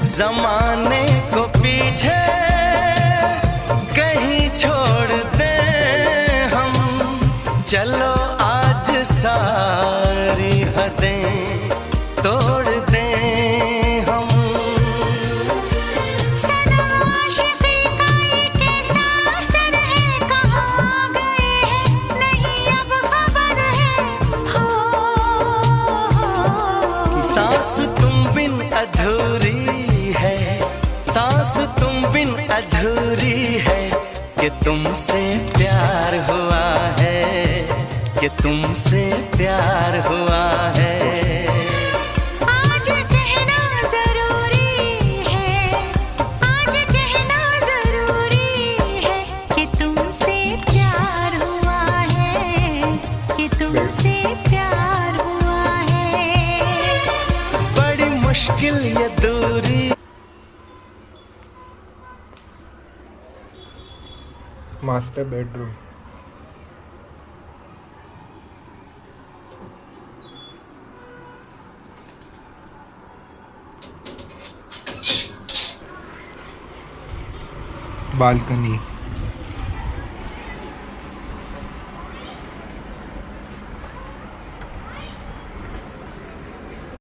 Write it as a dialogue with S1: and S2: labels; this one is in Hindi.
S1: जमाने को पीछे कहीं छोड़ दें हम, चलो आज सारी हदें तोड़ दें हम।
S2: सनम आशिक़ी का ये कैसा असर है, कहाँ गए हैं नहीं अब खबर है। हो
S1: सांस तुम बिन अधूरी है, सांस तुम बिन अधूरी है, कि तुमसे प्यार हुआ है, कि तुमसे प्यार हुआ है।
S2: आज कहना जरूरी है, आज कहना जरूरी है, कि तुमसे प्यार हुआ है, कि तुमसे प्यार हुआ है।
S1: बड़ी मुश्किल ये दूरी।
S3: Master bedroom. बालकनी।